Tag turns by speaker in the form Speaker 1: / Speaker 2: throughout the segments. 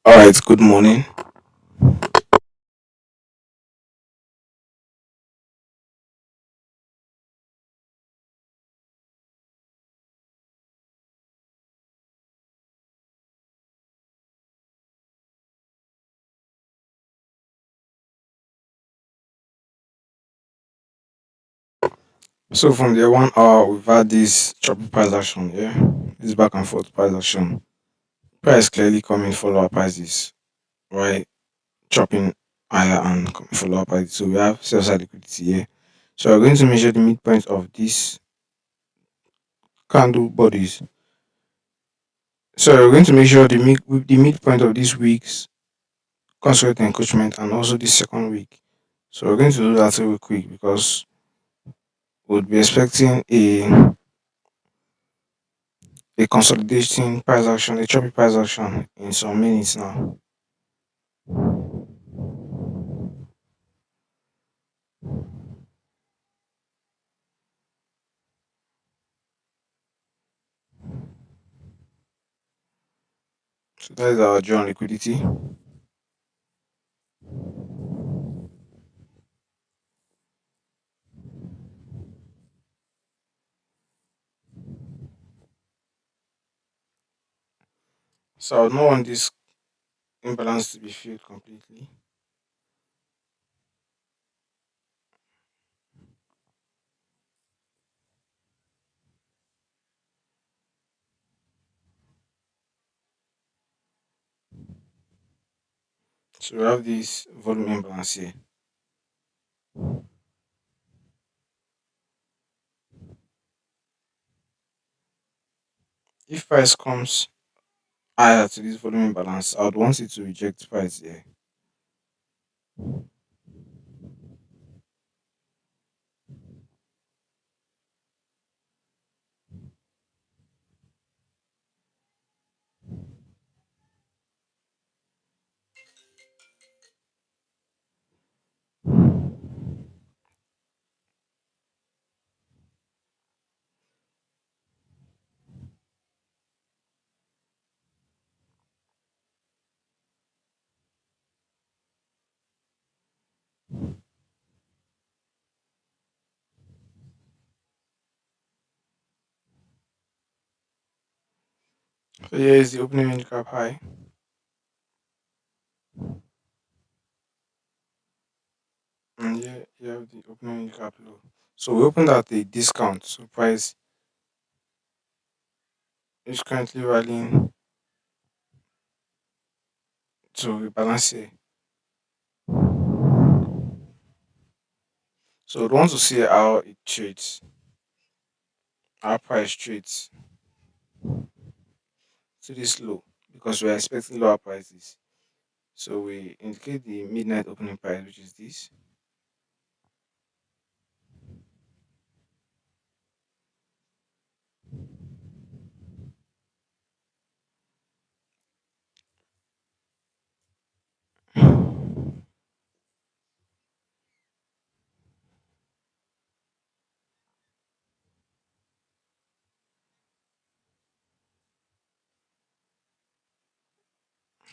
Speaker 1: All right, good morning. So from the 1 hour, we've had this choppy price action, yeah, this back and forth price action. Price clearly coming follow up prices, right? Chopping higher and follow up prices. So we have sell side liquidity here. So we're going to measure the midpoint of these candle bodies. So we're going to measure the midpoint of this week's consolidate encroachment and also this second week. So we're going to do that real quick because we'll be expecting a consolidating price action, a choppy price action in some minutes now. So that is our draw on liquidity. So I would not want this imbalance to be filled completely. So we have this volume imbalance here. If price comes higher to this volume imbalance, I would want it to reject price here. So here is the opening handicap high, and here you have the opening handicap low. So we opened at a discount. So price is currently rallying to rebalance here. So we want to see how it trades, how price trades to this low because we're expecting lower prices. So we indicate the midnight opening price, which is this.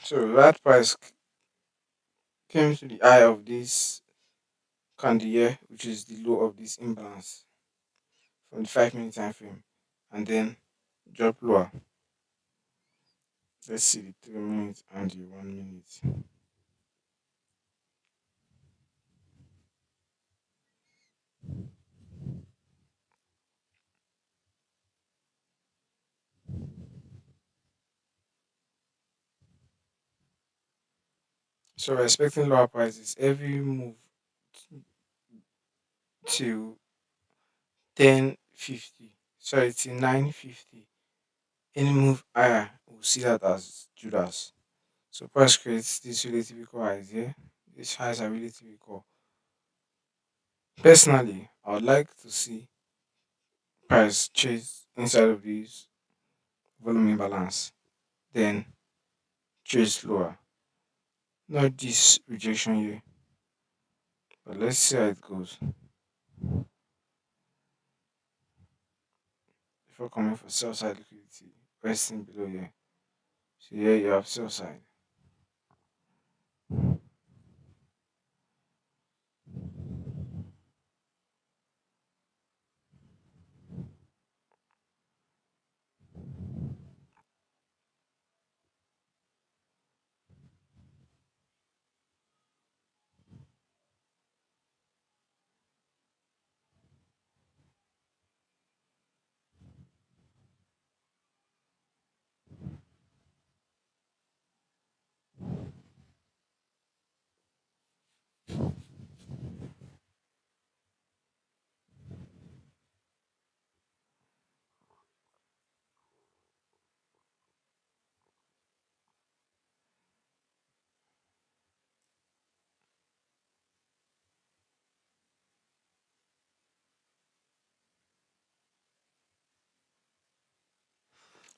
Speaker 1: So that price came to the high of this candle here, which is the low of this imbalance from the 5 minute time frame, and then drop lower. Let's see the 3 minutes and the 1 minute. So we're expecting lower prices every move to 10.50. Sorry, till 9.50. Any move higher, we'll see that as Judas. So price creates this relative equal highs here. These highs are relative equal. Personally, I would like to see price chase inside of this volume imbalance, then chase lower. Not this rejection here, but let's see how it goes before coming for sell side liquidity. Resting below here. So here you have sell side.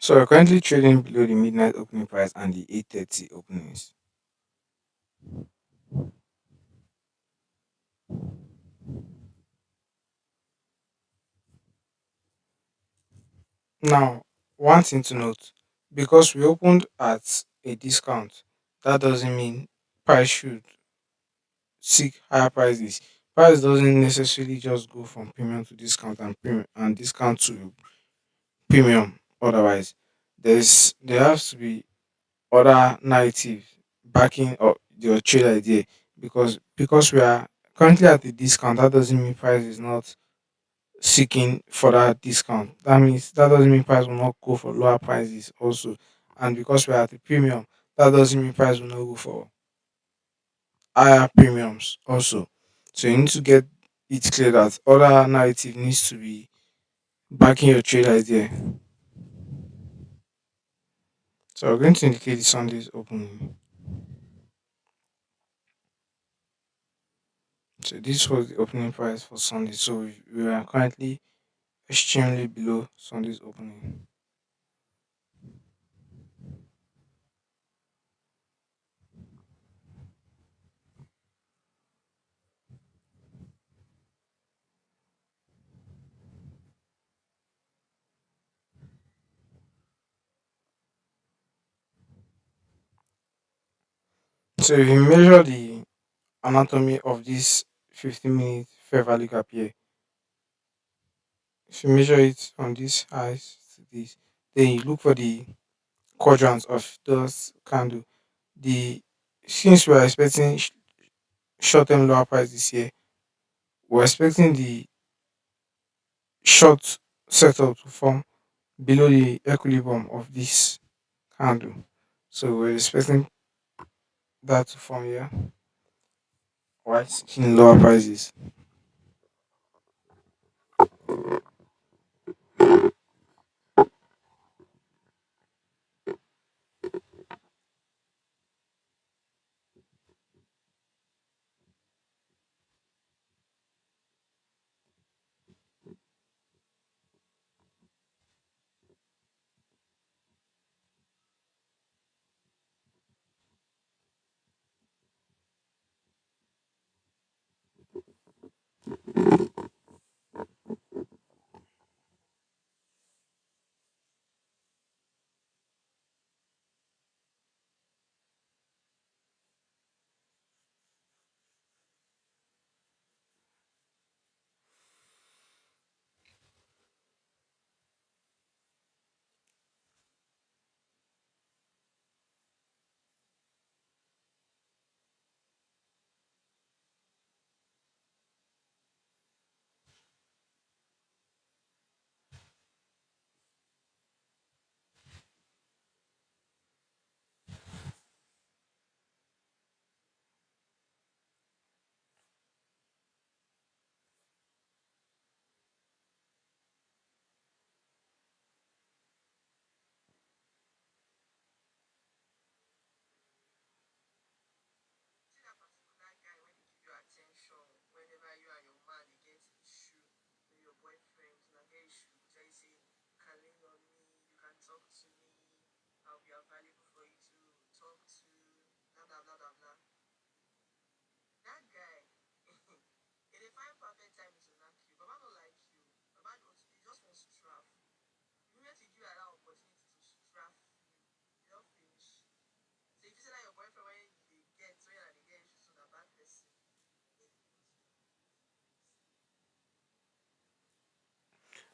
Speaker 1: So we're currently trading below the midnight opening price and the 8:30 openings. Now, one thing to note, because we opened at a discount, that doesn't mean price should seek higher prices. Price doesn't necessarily just go from premium to discount and premium and discount to premium. Otherwise, there has to be other narrative backing up your trade idea, because we are currently at a discount, that doesn't mean price is not seeking for that discount. That doesn't mean price will not go for lower prices also. And because we are at a premium, that doesn't mean price will not go for higher premiums also. So you need to get it clear that other narrative needs to be backing your trade idea. So we're going to indicate the Sunday's opening. So this was the opening price for Sunday. So we are currently extremely below Sunday's opening. So if you measure the anatomy of this 15-minute fair value gap here, if you measure it from this highs to this, then you look for the quadrants of those candle. The Since we are expecting short-term lower price this year, we're expecting the short setup to form below the equilibrium of this candle. So we're expecting that to form here while seeing lower prices.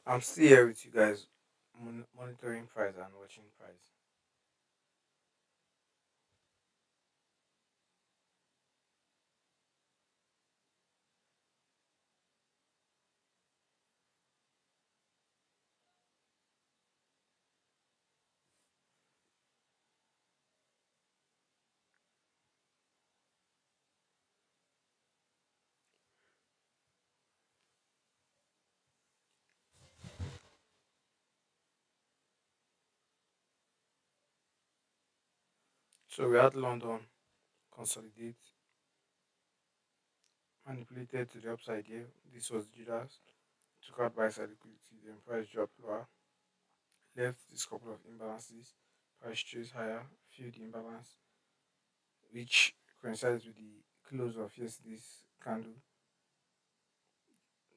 Speaker 1: I'm still here with you guys, monitoring price and watching price. So we had London consolidate, manipulated to the upside here. This was Judas, took out buy side liquidity, then price dropped lower. left this couple of imbalances. Price chose higher, filled the imbalance, which coincides with the close of yesterday's candle.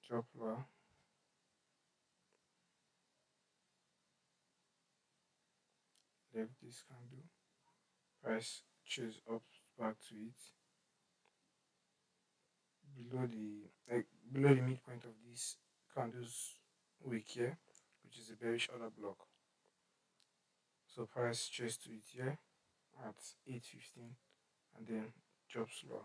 Speaker 1: Drop lower, left this candle. Price chose up back to it below below the midpoint of this candle's wick here, which is a bearish order block. So price chased to it here at 8.15 and then drops lower.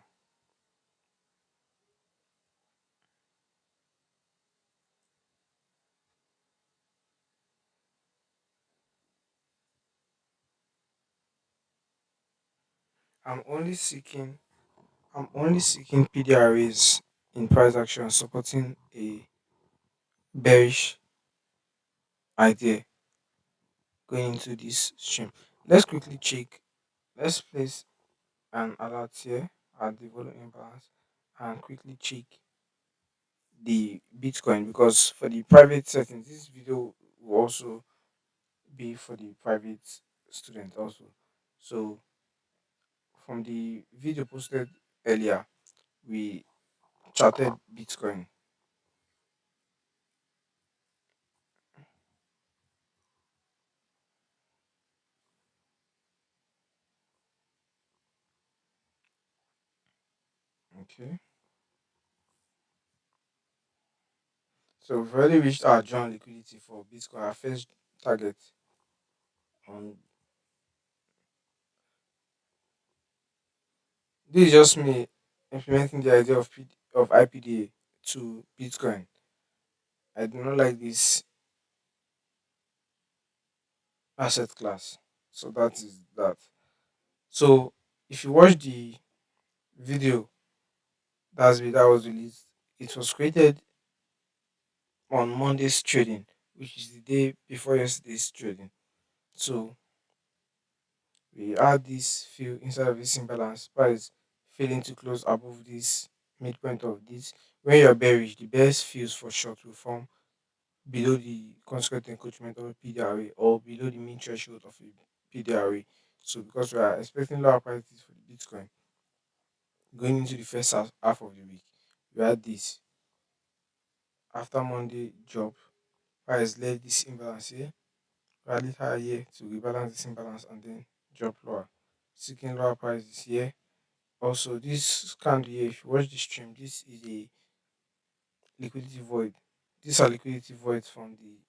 Speaker 1: I'm only seeking I'm only seeking PDRAs in price action supporting a bearish idea going into this stream. Let's quickly check. Let's place an alert here at the volume imbalance and quickly check the Bitcoin because for the private settings, this video will also be for the private student also. So from the video posted earlier, we charted Bitcoin. Okay. So we've already reached our joint liquidity for Bitcoin, our first target on this is just me implementing the idea of of IPDA to Bitcoin. I do not like this asset class. So that is that. So if you watch the video that was released, it was created on Monday's trading, which is the day before yesterday's trading. So we add this fill inside of this imbalance price failing to close above this midpoint of this. When you're bearish, the best fills for short will form below the consequent encroachment of a PDRA or below the mean threshold of a PDRA. So because we are expecting lower prices for the Bitcoin going into the first half of the week, we had this after Monday drop. Price left this imbalance here, rally higher here to rebalance this imbalance and then drop lower. Seeking lower prices here. Also, this candle here, if you watch the stream, this is a liquidity void. These are liquidity voids from the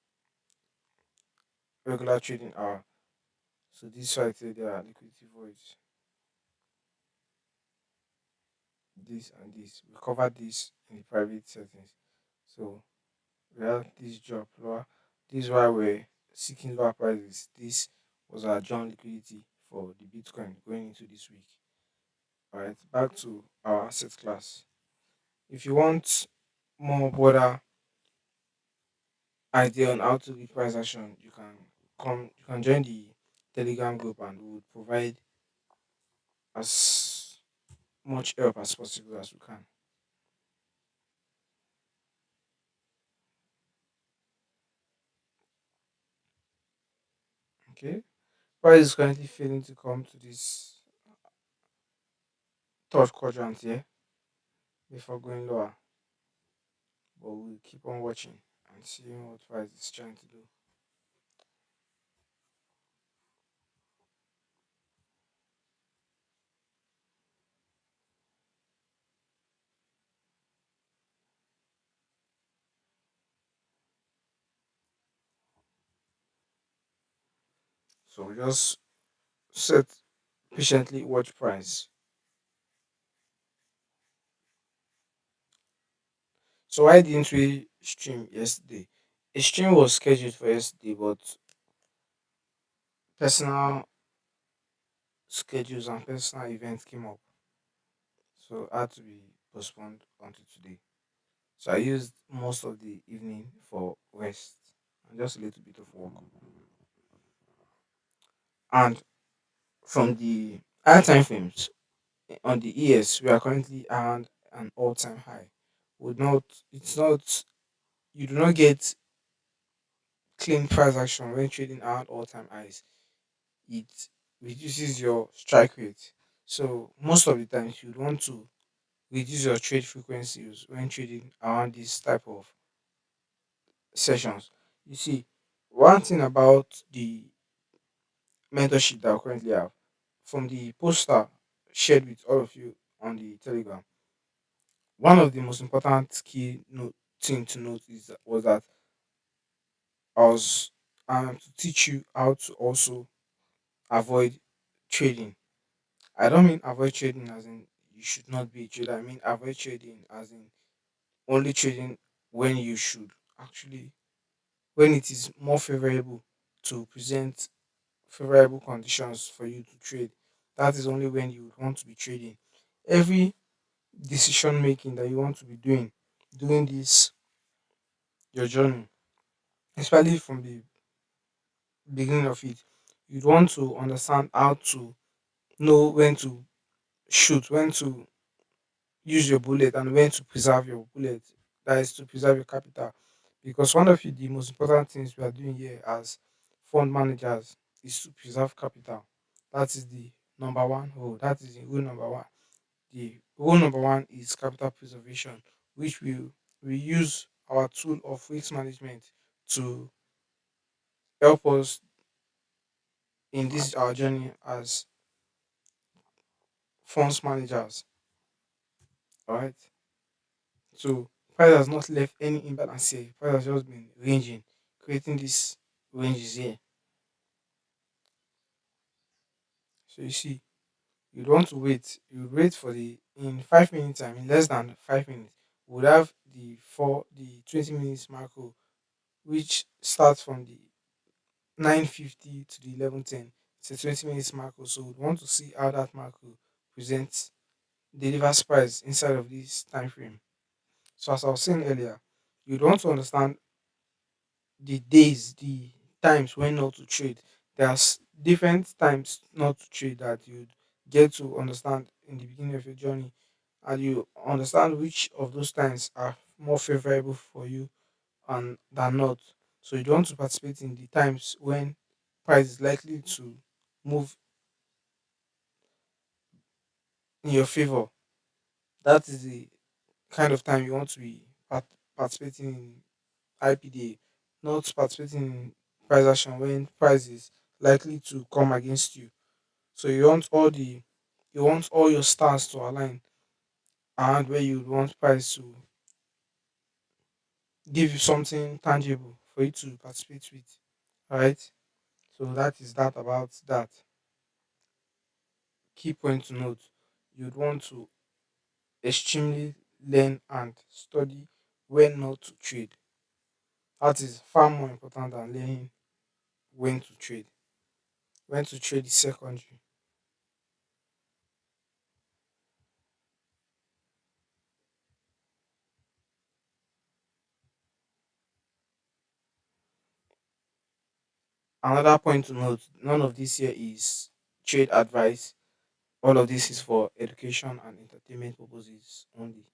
Speaker 1: regular trading hour. So this right here, they are liquidity voids. This and this. We covered this in the private settings. So we have this drop lower. This is why we're seeking lower prices. This was our joint liquidity for the Bitcoin going into this week. Alright, back to our asset class. If you want more broader idea on how to read price action, you can join the Telegram group and we would provide as much help as possible as we can. Okay. Price is currently failing to come to this third quadrant here before going lower. But we'll keep on watching and seeing what price is trying to do. So we just sit patiently watch price. So why didn't we stream yesterday? A stream was scheduled for yesterday, but personal schedules and personal events came up, so had to be postponed until today. So I used most of the evening for rest and just a little bit of work. And from the higher time frames on the ES, we are currently around an all-time high. Would not it's not you do not get clean price action when trading around all time highs. It reduces your strike rate. So most of the times you'd want to reduce your trade frequencies when trading around this type of sessions. You see, one thing about the mentorship that I currently have from the poster shared with all of you on the Telegram, one of the most important thing to note was that I was to teach you how to also avoid trading. I don't mean avoid trading as in you should not be a trader. I mean avoid trading as in only trading when you should actually, when it is more favorable to present favorable conditions for you to trade. That is only when you would want to be trading. Every decision making that you want to be doing this your journey, especially from the beginning of it, you'd want to understand how to know when to shoot, when to use your bullet, and when to preserve your bullet. That is to preserve your capital. Because one of the most important things we are doing here as fund managers is to preserve capital. That is the number one rule. That is the rule number one. The rule number one is capital preservation, which we use our tool of risk management to help us in this our journey as funds managers. All right. So price has not left any imbalance here. Price has just been ranging, creating these ranges here. So you see, you'd want to wait. You wait for the in 5 minutes time, in less than 5 minutes, we would have the 20 minutes macro, which starts from the 9:50 to the 11:10. It's a 20 minutes macro. So we'd want to see how that macro presents delivers price inside of this time frame. So as I was saying earlier, you'd want to understand the days, the times when not to trade. There's different times not to trade that you get to understand in the beginning of your journey, and you understand which of those times are more favorable for you and than not. So you don't want to participate in the times when price is likely to move in your favor. That is the kind of time you want to be participating in IPDA, not participating in price action when price is likely to come against you. So you want all your stars to align and where you want price to give you something tangible for you to participate with. Alright. So that is that about that. Key point to note. You'd want to extremely learn and study when not to trade. That is far more important than learning when to trade. When to trade is secondary. Another point to note, none of this here is trade advice. All of this is for education and entertainment purposes only.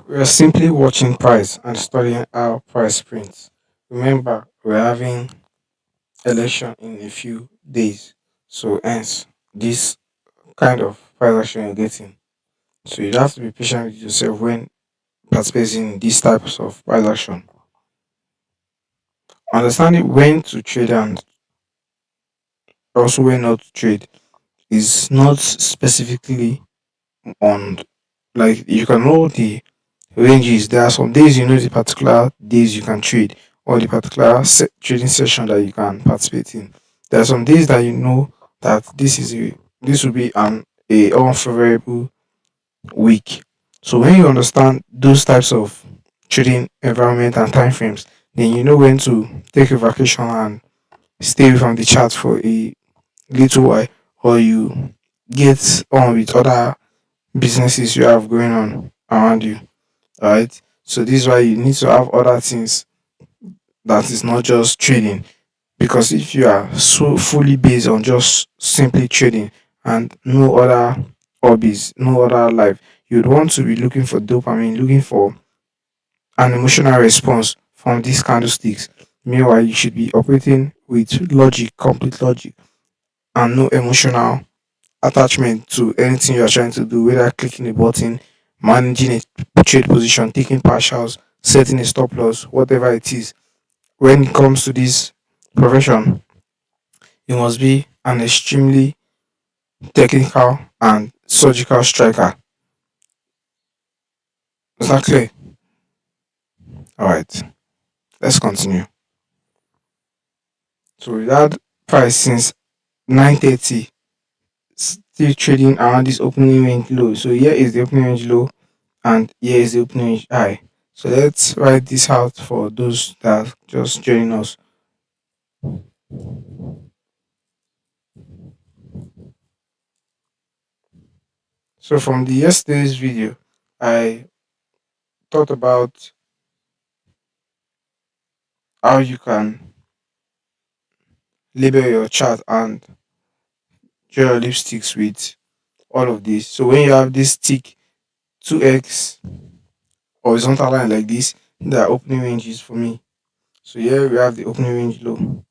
Speaker 1: We are simply watching price and studying how price prints. Remember, we're having election in a few days. So hence this kind of price action you're getting. So you have to be patient with yourself when participating in these types of price action. Understanding when to trade and also when not to trade is not specifically on, like, you can know the ranges. There are some days you know the particular days you can trade or the particular trading session that you can participate in. There are some days that you know that this will be an a unfavorable week. So when you understand those types of trading environment and time frames, then you know when to take a vacation and stay away from the chart for a little while, or you get on with other businesses you have going on around you. Alright. So this is why you need to have other things that is not just trading. Because if you are so fully based on just simply trading and no other hobbies, no other life, you'd want to be looking for dopamine, looking for an emotional response from these candlesticks. Meanwhile, you should be operating with logic, complete logic, and no emotional attachment to anything you are trying to do, whether clicking a button, managing a trade position, taking partials, setting a stop loss, whatever it is. When it comes to this profession, you must be an extremely technical and surgical striker. Is that clear? All right, let's continue. So we had price since 9:30, still trading around this opening range low. So here is the opening range low, and here is the opening range high. So let's write this out for those that are just joining us. So from the yesterday's video, I thought about how you can label your chart and draw your lipsticks with all of this. So when you have this tick 2x horizontal line like this, the opening ranges for me. So here we have the opening range low.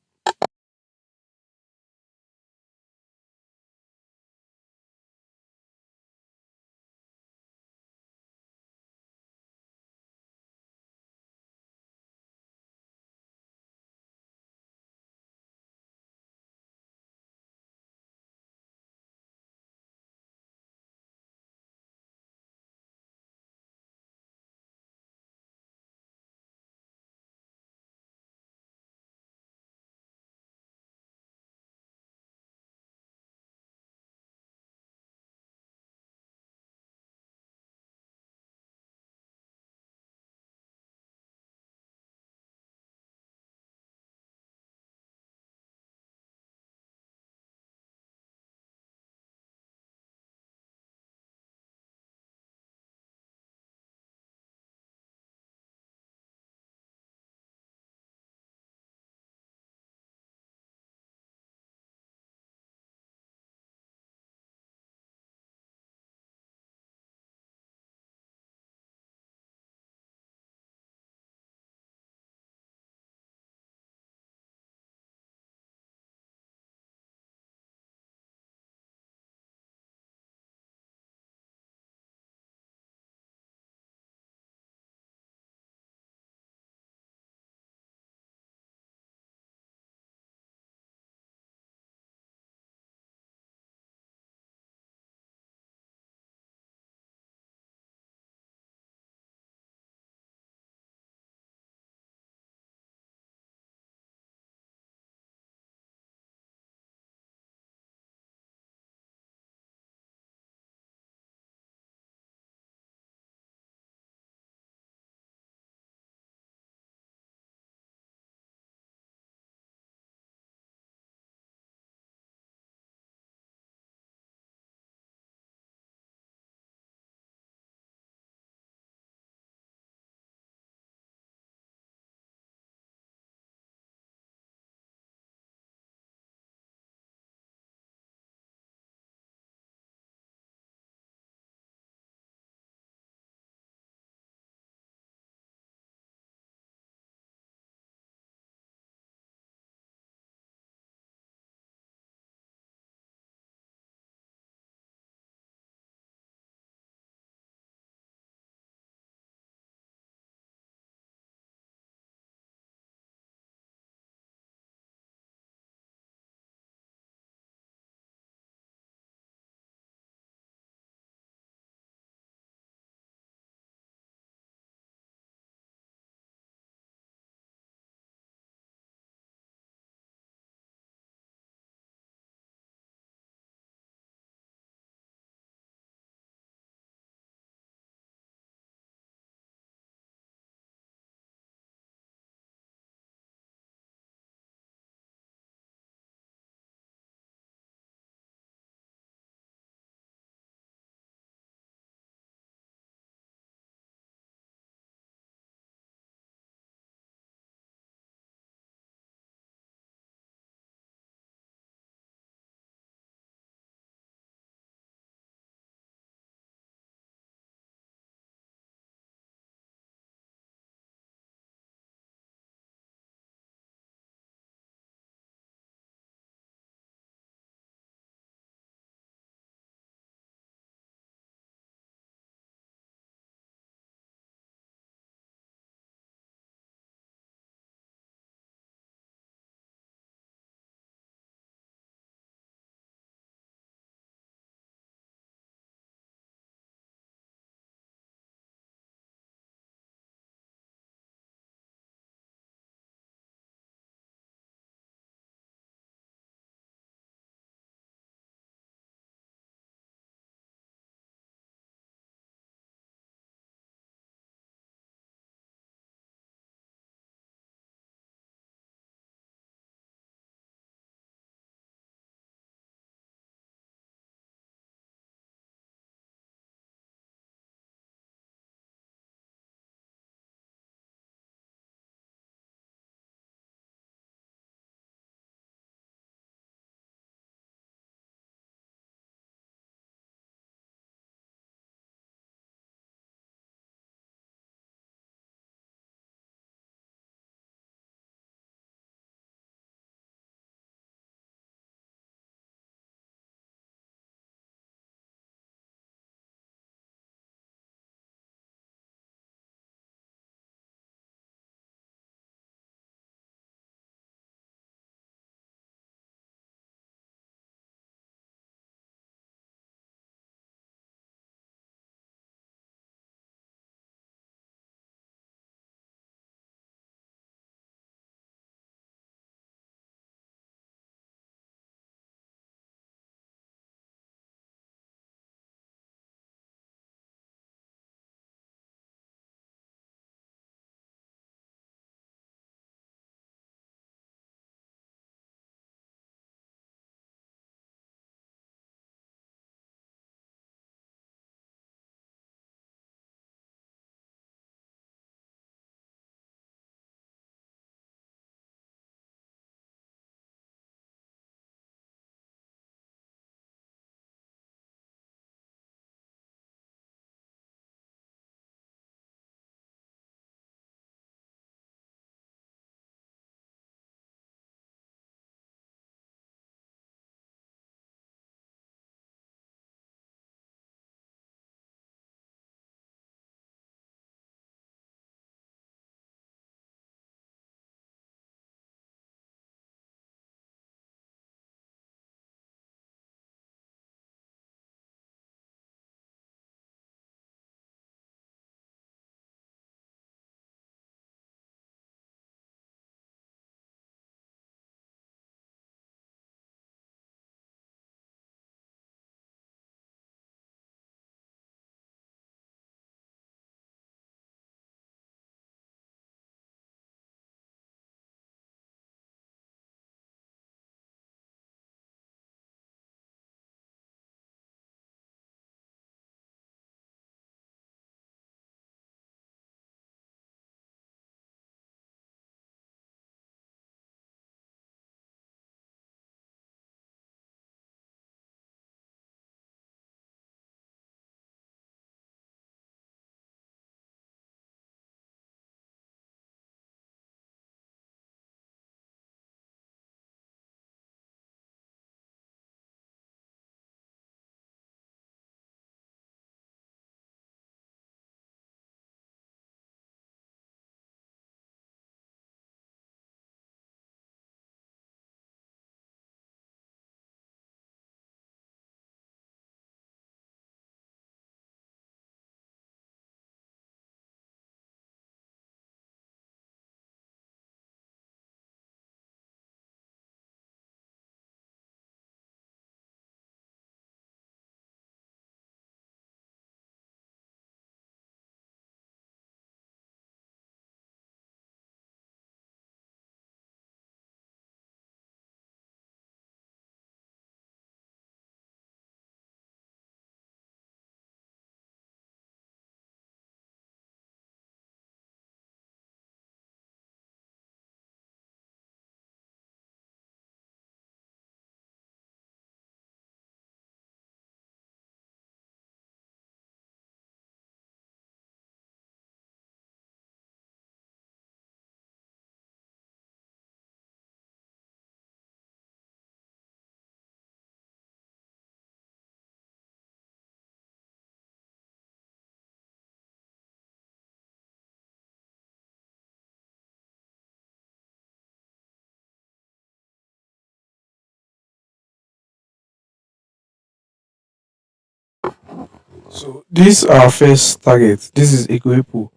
Speaker 1: So this our first target. This is Equipo.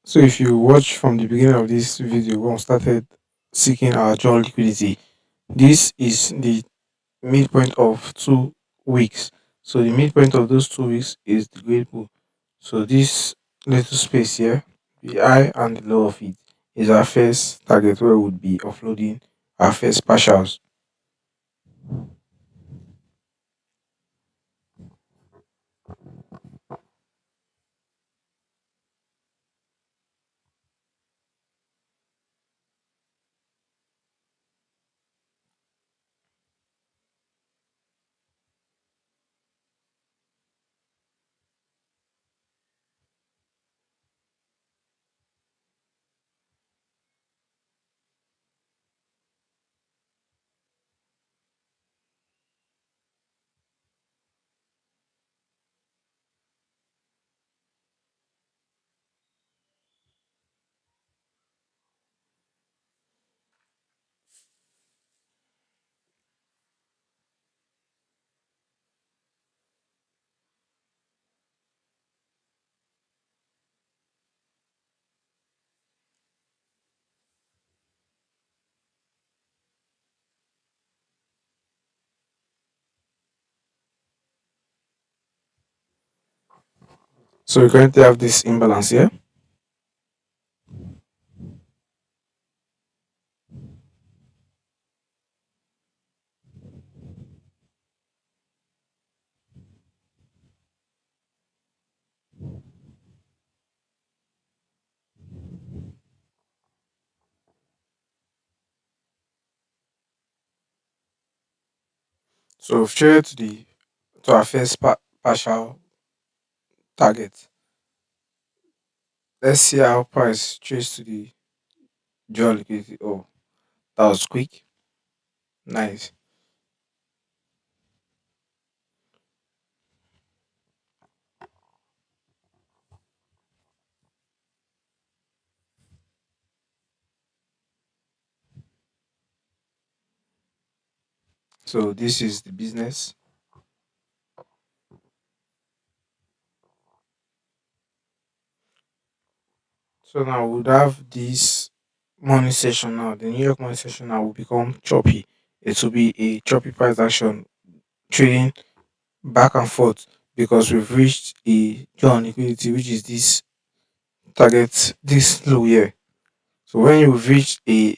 Speaker 1: So if you watch from the beginning of this video when we started seeking our job liquidity, this is the midpoint of 2 weeks. So the midpoint of those 2 weeks is the grade pool. So this little space here, the high and the low of it, is our first target where we would be offloading our first partials. So we currently have this imbalance here. So straight to our first partial target. Let's see how price trades to the dual liquidity. Oh, that was quick. Nice. So this is the business. So now we would have this money session now. The New York money session now will become choppy. It will be a choppy price action trading back and forth because we've reached a dual liquidity, which is this target, this low here. So when you've reached a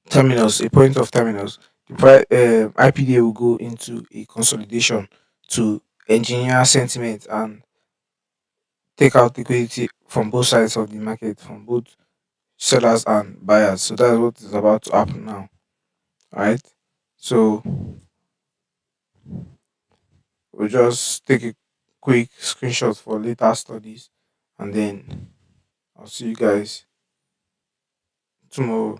Speaker 1: terminus, a point of terminus, the IPDA will go into a consolidation to engineer sentiment and take out liquidity from both sides of the market, from both sellers and buyers. So that's what is about to happen now. Right? So we'll just take a quick screenshot for later studies and then I'll see you guys tomorrow.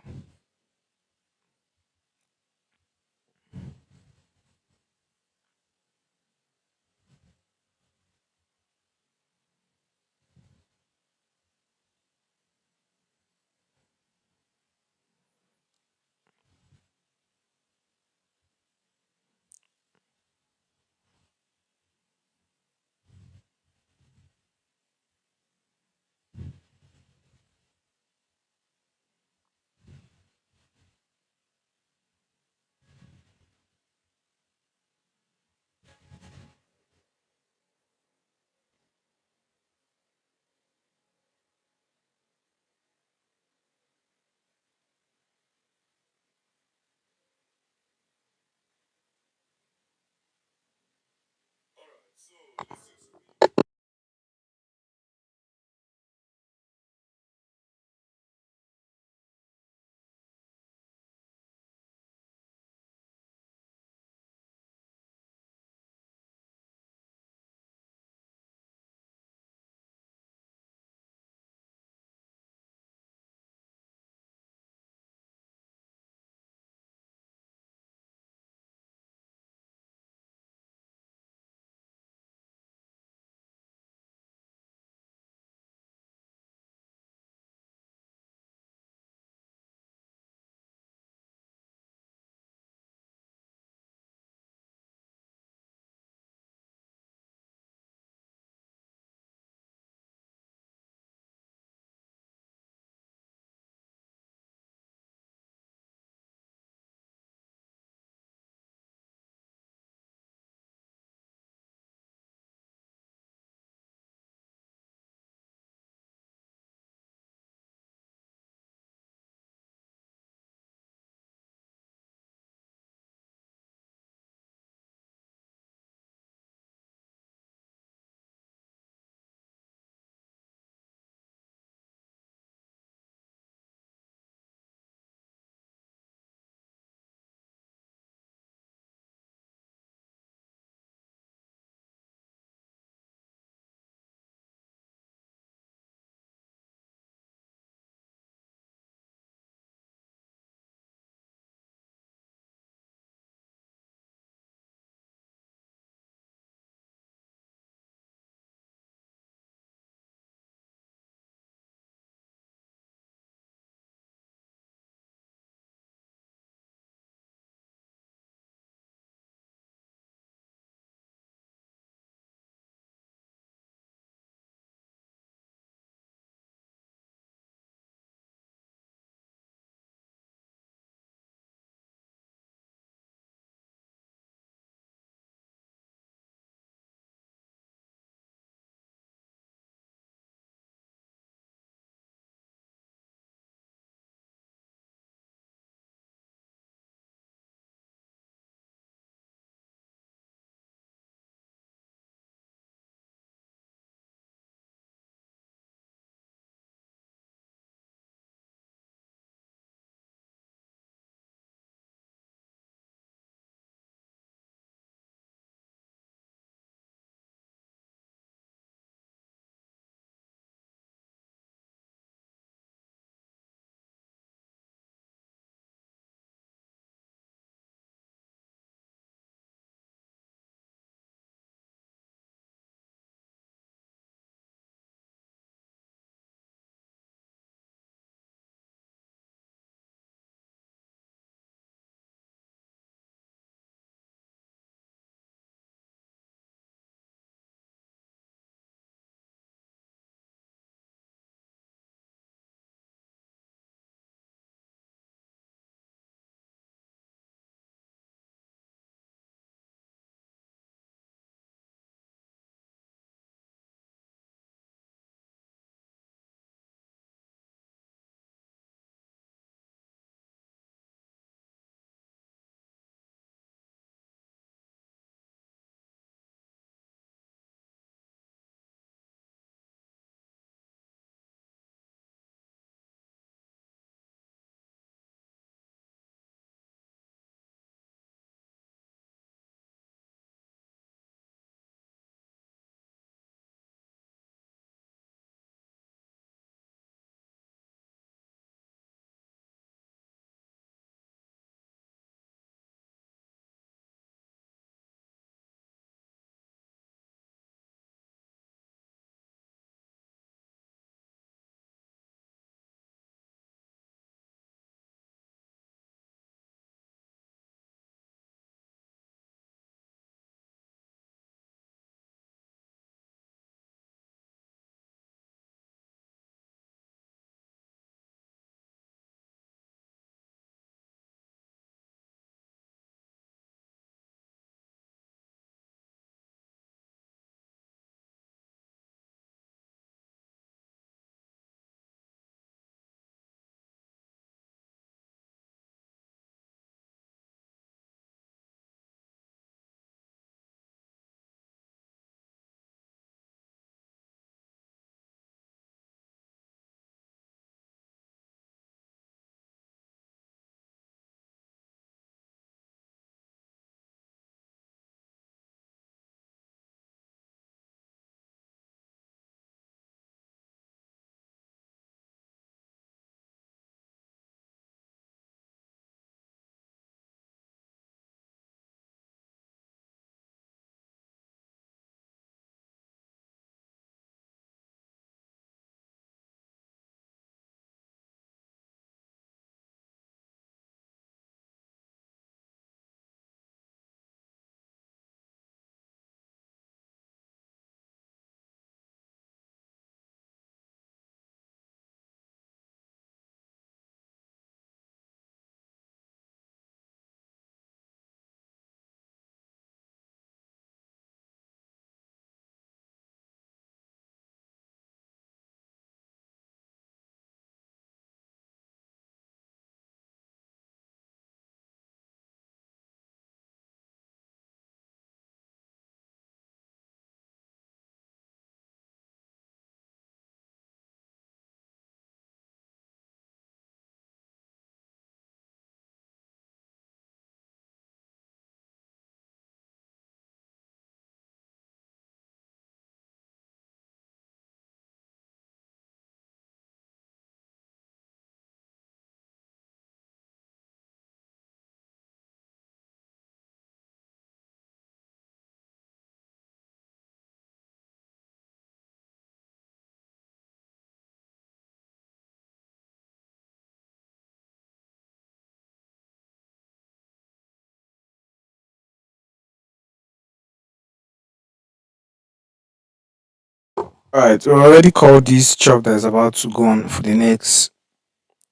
Speaker 1: Alright, we already called this chop that is about to go on for the next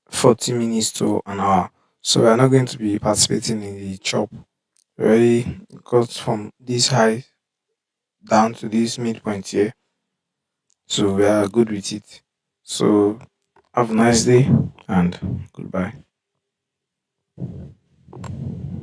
Speaker 1: 40 minutes to an hour. So we are not going to be participating in the chop. We already got from this high down to this midpoint here. So we are good with it. So have a nice day and goodbye.